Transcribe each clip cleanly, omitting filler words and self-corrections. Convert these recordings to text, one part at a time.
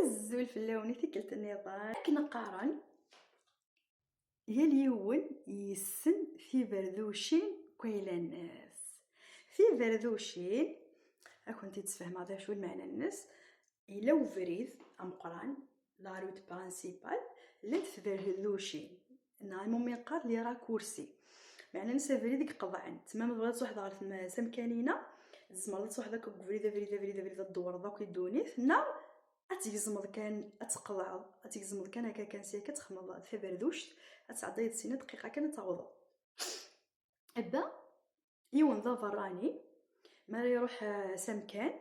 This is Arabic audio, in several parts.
الزول فلاوني ثقلت النظام كنقارن يا اليون يسن في بردوشين كويلا الناس في بردوشين كنتي تتفهم هذا شو المعنى الناس الا وفريد ام قران لا روت برينسيبال لنت في بردوشين نعم يقال لي راه كرسي معنى نسافري ديك قضعن تمام بغات واحد عارف سمكانينه زمرت وحده كفريده فريده فريده فريده الدور داك يدونيت نا اتيزمض كان اتقضع اتيزمض كان هكا كان سي كتخمض في بردوش اتعدى يدسينا دقيقه كانت تعوض ابدا يون ذا فراني ما يروح سمكان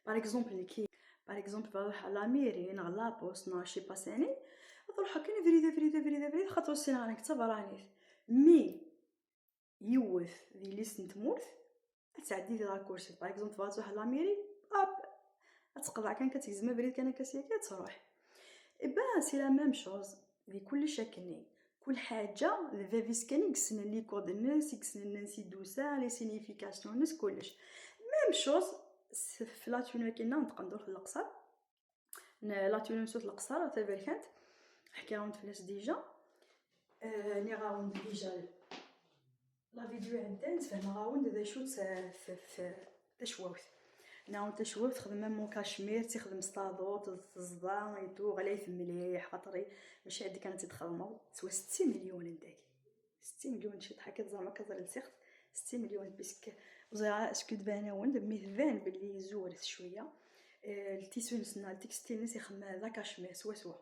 باغ اكزومبل كي باغ اكزومبل بروح لاميري نا لا بوست نا شي باساني نروح هكا فريده فريده فريده فريده خاطر السينا راك تبراني مي يوث ذي ليسن تموت تعدي ذا كورسي باغ اكزومبل بغات تروح لاميري تقضع كان كتهزم بريد كان كاسيكا تروح با سي لا ميم شوز في كل شكل كل حاجه الفيفيس كان يكسن لي كود الناس يكسن الناس دوسا لي سينيفيكاسيون الناس كلش ميم شوز في لاتونو كنا نقدر في الاقصر لاتونو سوت الاقصر تبر كانت حكي راوند فلاش ديجا ني راوند ديجا لا فيديو عندنا تفهم راوند ذا شوت في تشواوث ناو تشوف تخدم ميم كاشمير تخدم صطادوط الصداع ايتو غلايف مليح خاطري ماشي عندي كانت تخدمو تسوى 60 مليون عندك 60 مليون شي حكيت زعما كزر لسيخت 60 مليون بيسك وزرا اسكو تبان وند ميثان باللي زورت شويه التيسون نسنا التكستيل نسي يخدم هذا كاشمير سوا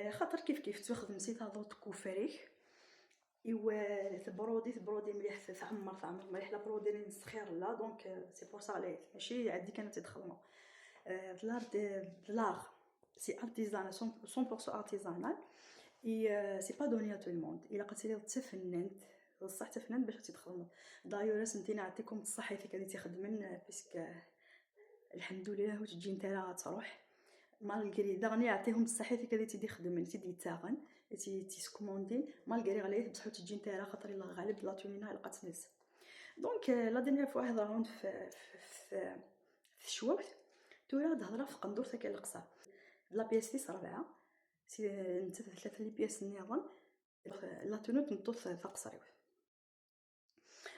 خاطر كيف تخدم سيتا دوت كوفريك ايوا تبرودي مليح تعمر مليح لا برودي نسخير لا دونك سي بور سا ليت ماشي عندي كانت تدخلنا l'art c'est artisanal 100% artisanal et c'est pas donné à tout le monde الا قلتي تفننت بصح تفننت باش تدخلنا دايور سنتي نعطيكم الصحه فيك اللي تخدمن باسكو الحمد لله وتجي نتا تروح مالغري دغني يعطيهم الصحه فيك اللي تيدي خدمن تيدي تاغن تيسكوموندي مالغري غاليه بصح تجي نتا خاطر الا غالب لا تونينا لقات ناس دونك لا دينيير فوا واحد راوند في شواوث تورا هضره في قندور تاع القصر لا بياس 4 سي انت ثلاثه لي بياس النظام لا تونو تنطوط في قصريو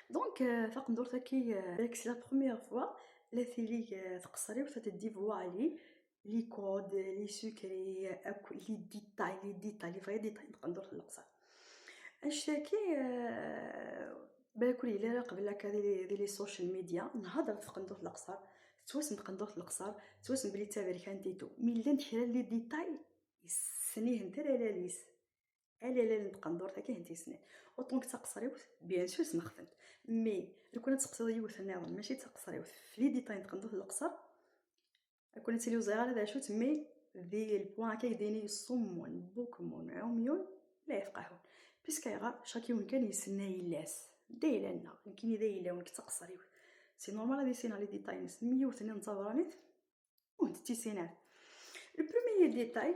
دونك في قندور تاكي داك سي لا بروميير فوا لا ثيلي في قصريو تدي فوالي لي كود لي سكري لي ديتاي لي فري ديتاي قندور في القصر اشتكي بالكل الا قبل هكا ديال لي سوشيال ميديا نهضر في قندور القصر توسم قندور القصر توسم بلي تابر كان ديتو مي لا نحير لي ديتاي يسنيه نتا لا ليس لا نقندور تا كاين تيسني اوطونك تقصريوت بيان سور سما خدمت مي لو كنت تقصري يوث ناض ماشي تقصريوت في لي ديتاي نقندور القصر كنت لي وزير على شوت مي ذي البوان كيديني الصمون بوكمون عميون لا يفقهون بيسكا شاكيون كان يسنى يلاس دايلنا يمكن دايلا ونك تقصريو سي نورمال هادي سينا لي ديتاي نس ميو ثاني نتابرانيت وانت تيسينات لو بروميير ديتاي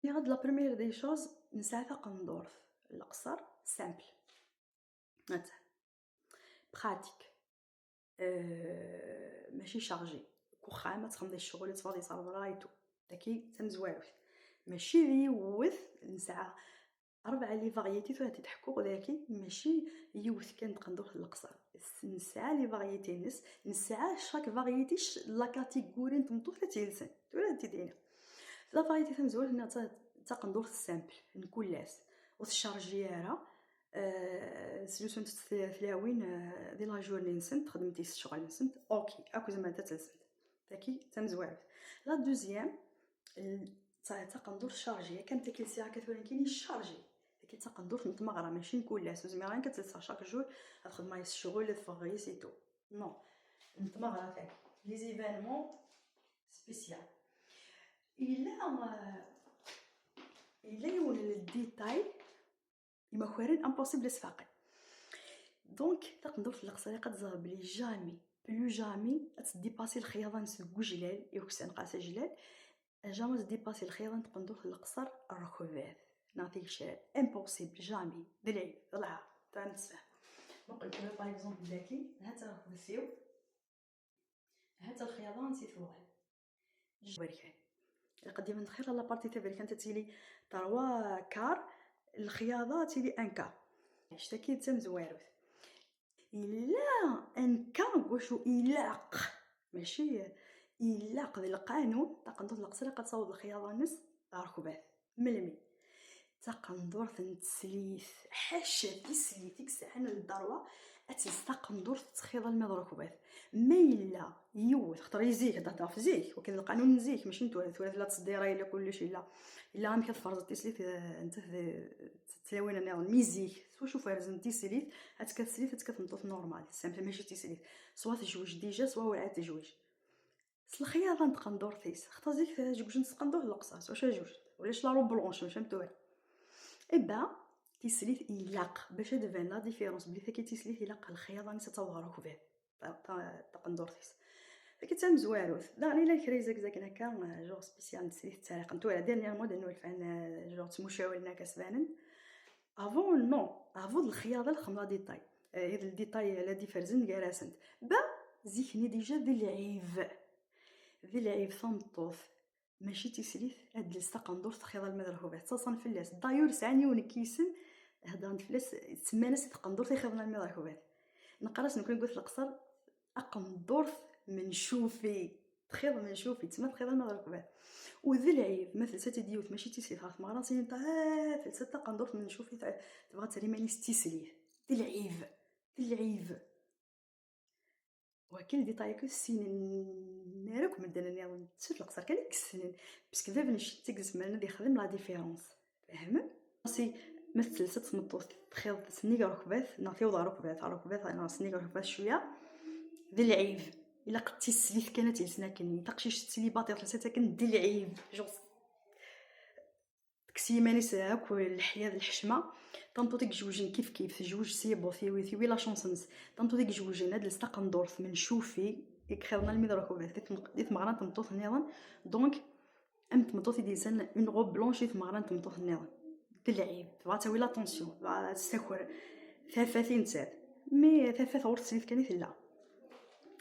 ني غاد لا بروميير دي شوز نسافا قندور الاقصر سامبل مثلا براتيك ماشي شارجي واخا ما تخمدي الشغل تفاضي صابرايتو داكي تنزواوث ماشي يوث نسعه 4 لي فاريتي فهاد تحكوا داكي ماشي يوث كان تقندور الاقصر نسعه لي فاريتي نسعه شاك فاريتي لا كاتيجوري نتمطو 30 سنه ولا انت دينا لا فاريتي تنزول هنا تقندور السامبل نكون لاس وتشارجيارا سلوسون تلاوين دي لا جورني نسنت خدمتي الشغل نسنت اوكي اكو زعما انت تسنت داكي تنزواف لا دوزيام تقندور شارجي كانت ديك الساعه كتولي كاين الشارجي ديك تقندور نتمغرا ماشي نكون لاس زعما كتلصق شاك جور تخدم ماي الشغل تفغي سيتو نو نتمغرا تاعك لي زيفينمون سبيسيال الا يون الديتاي يما خوارين امبوسيبل سفاقي دونك تقدر في القصريه قد زغب بلي جامي بلو جامي تديباسي الخياطه نسقو جلال يوكسن قاسه جلال جامي تديباسي الخياطه تقندر في القصر الركوبات نعطيك شي امبوسيبل جامي دلعي طلع تاع نتفاهم نقول لك باغ اكزومبل داكي هاتا خدسيو هاتا الخياطه نسيتوها بركان قديما نخير لا بارتي تاع كانت تيلي 3 كار، الخياطه تيلي 1 كار. اشتكي تم زواروث الا ان كان واش يلاق، ماشي يلاق بالقانون تقدر القصيره كتصاوب الخياطه نص ركبات ملمي تقندور تسليث حاشا تسليث ديك الساعه للضروه اتستقندور تخيض المضركبات ما الا يوث خطر يزيك هضر في زيك وكاين القانون نزيك ماشي نتو لا تصديره الا كلشي الا عندك الفرز تسليث انت تلاوين انا ميزيك سوا شوف رزن تسليث هتكتسليث هتكتنطوط نورمال سامبل ماشي تسليث سوا تجوج ديجا سوا وعاد تجوج الخياطه نتقندور تيس خطر زيك جوج نتقندور القصاص واش جوج ولاش لا روب بلونش فهمتوا إبا تسليث يلاق باش تبان لا ديفيرونس بلي كي تسليث يلاق الخياطه نتا تظهر كبير تقندورتيس فكي تم زواروث داني لا كريزك زاك هكا جور سبيسيال تسليث تاريخ نتو على ديرنيير مود انه الفان جور تمشاولنا كسبانن افون نو افون الخياطه الخمره ديتاي هذا الديتاي على دي فرزن كراسنت با زيكني ديجا ذي العيب ثمطوث ماشي تسليث هاد الستقندور تخيض المدركوبات تصن فلاس دايور ساني ونكيسن هضرت فلاس تسمى ناس تقندور تخيض المدركوبات نقراس نكون قلت القصر اقندور من شوفي تخيض من شوفي تسمى تخيض المدركوبات وذي العيب مثل ساتي ديوت ماشي تسليث عرف مغراسي انت فلسه تقندور من شوفي تبغى تريماني تسليث ذي العيب وكل ديتاي كسين نارك مدنا نيض تشوف القصر كان يكسنن باسكو دابا نشي تكز معنا دي يخدم لا ديفيرونس فاهم سي مثل ست مطوط تخيل سنيك ركبات نعطيو ركبات انا سنيك ركبات شويه ذي العيب الا قدتي السليف كانت يلسنا كني تقشيش تسلي باطي ثلاثه كان ذي العيب جوست كسي مانيس هاك الحياه الحشمه طنطو ديك جوجين كيف جوج سيبو ثيوي لا شونسنس طنطو ديك جوجين هاد الاستقندور من شوفي يكخرنا الميدروكوبات ديت مغران تمطوط نيضان دونك ام تمطوط ديسان اون غوب بلونش ديت مغران تمطوط نيضان بالعيب تبغى تسوي لا طونسيون تبغى تستكر ثلاثين تساد مي ثلاثه غور تسليف كانت لا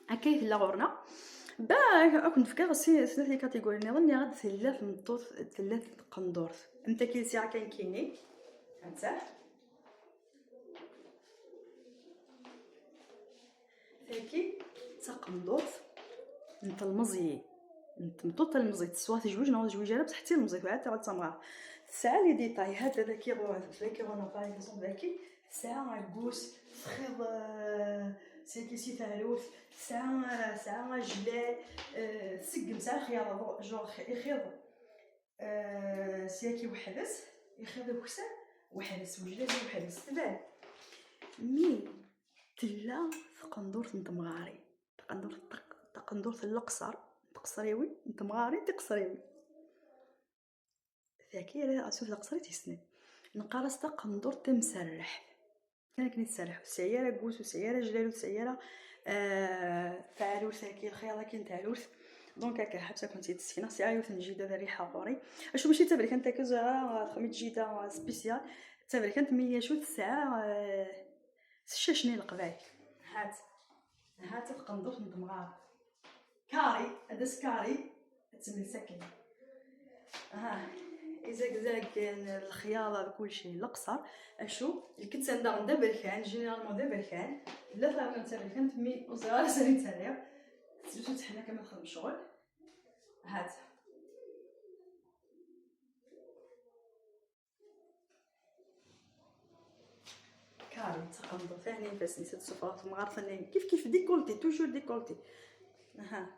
هكايت لا غورنا با كنت فكر ثلاث لي كاتيجوري نيضان غاد ثلاث مطوط ثلاث قندور انت كي ساعه كان كيني انت فاكي تقندوط انت المزي انت مطوط المزي تسوات جوج نوض جوج بصح حتى المزي وعاد تعود تمغار ساعه لي ديتاي هذا ذاكي ذاكي غنا باغ اكزومبل ذاكي ساعه غوس فخيض سيكي سي ثالوث ساعه جلال سقم ساعه خياطه جور يخيض سيكي وحدث يخيض وكسا وحدث وجلال وحدث تبان مي تلا تقندور نتمغاري تقندور القصر تقصريوي نتمغاري تقصريوي ذاكي راه اسوف القصري تيسني نقراس تقندور تمسرح كان كنتسرح سياره غوس وسياره جلال وسياره تعالوث هاكي الخياطه كاين تعالوث دونك هكا حبسه كنتي تسكينه ساعه يوث نجيده ذا ريحه غوري اش ماشي تبرك انت كزا خميت جيده سبيسيال تبرك انت مي شو الساعه شاشني القبايل هات تقندوش نتمغار كاري هذا كاري تسمي ساكن زاك الخياطه بكل شيء القصر اشو الكتسان دا بركان جينيرالمون دا بركان لا فاهمه نتا بركان مي وصغار سالي تاعي تجوز حنا كما نخدم شغل هات كاري تقندو ثاني بس نسيت السفرات مغارفه كيف ديكولتي توجور ديكولتي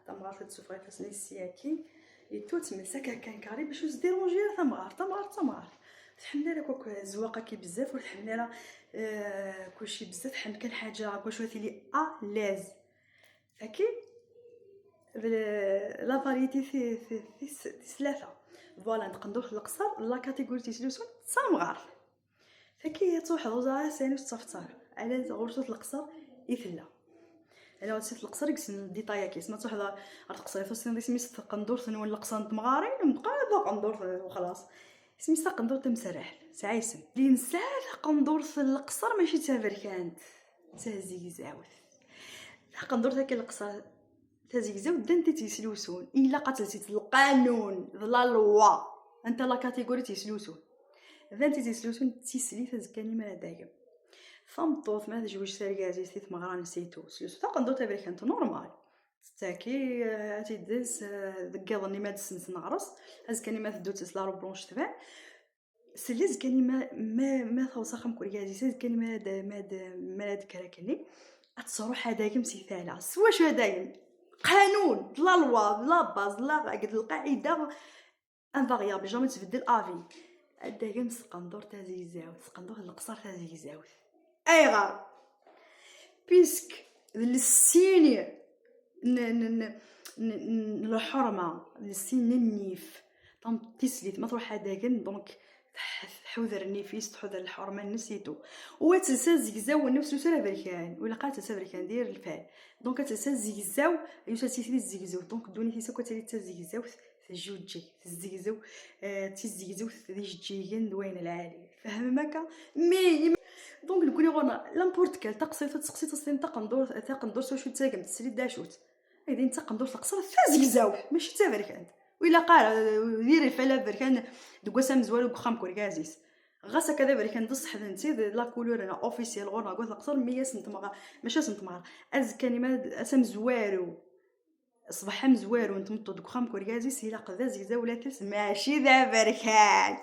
تمغار السفره فاسني السياكي تو تمسك كان كاري باش ديرونجي تمغار تحملي راه كوك زواقه كي بزاف وتحملي راه كلشي بزاف حن كان حاجه كلشي لي لاز اكيد لا فاريتي في ثلاثه فوالا نقندو القصر لا كاتيجوري تيسلوسون تمغار فكي توحد وزاره ثاني تفتار على غرفه القصر يثلا الا وصلت القصر يكسن ديتاي كيس ما توحد القصر فاستن سميت قندور ثنو القصر نتمغارين نبقى هذا قندور وخلاص سميت قندور تمسرح سعيسم لي نسى قندور القصر ماشي تافر كانت تهزي زاوث قندور ذاك القصر تزيكزاو دانتي تيسلوسون الا قتلتي القانون لا لوا انت لا كاتيجوري تيسلوسون دانتي تيسلوسون تيسلي تزكاني ما دايم فمطوط ما تجوج ساركازي سيت مغران سيتو سلوسو تا قندو تبريك انت نورمال تاكي تيدز دكيضني ما دسنس نغرس ازكاني ما تدو تسلا رو بلونش تبع سليز كاني ما توسخ مكوريازي سيز كاني ما دكراكني اتصروح هداك مثاله سوا شو هداك قانون لا لوا لا باز لا قاعد القاعده ان فاريابل جامي تبدل افي هداك مسقندور تاع زيزاو سقندور القصر تاع زيزاو اي غار بيسك للسيني الحرمه للسين النيف طم تسليت ما تروح هداك دونك حذر النفيس تحذر الحرمه نسيتو وتنسى زيكزاو نفس سلا بركان ولا قالت تنسى بركان دير الفعل دونك تنسى زيكزاو يوسا تيسري زيكزاو دونك دوني تيسا كوتالي تزيكزاو تجوجي تزيكزاو تزيكزاو تجيجن دوين العالي فهمك مي دونك نقولي غونا لامبورت كال تقصي تسقسي تصلين تقندور شو تاكم تسري داشوت اذا انت قندور تقصر فازيكزاو ماشي تا بركان وإلا قال ديري الفلا بركان دوكا مزوالو بخام كوركازيس غاسا كذا بركان دص حدنتي لا كولور انا اوفيسيال غورنا قلت اقصر 100 سنتيمتر ماشي سنتيمتر از كلمات اسم زوارو صباح مزوارو نتمطو دوك خام كوركازيس الا قدا زيزا ولا تس ماشي ذا بركان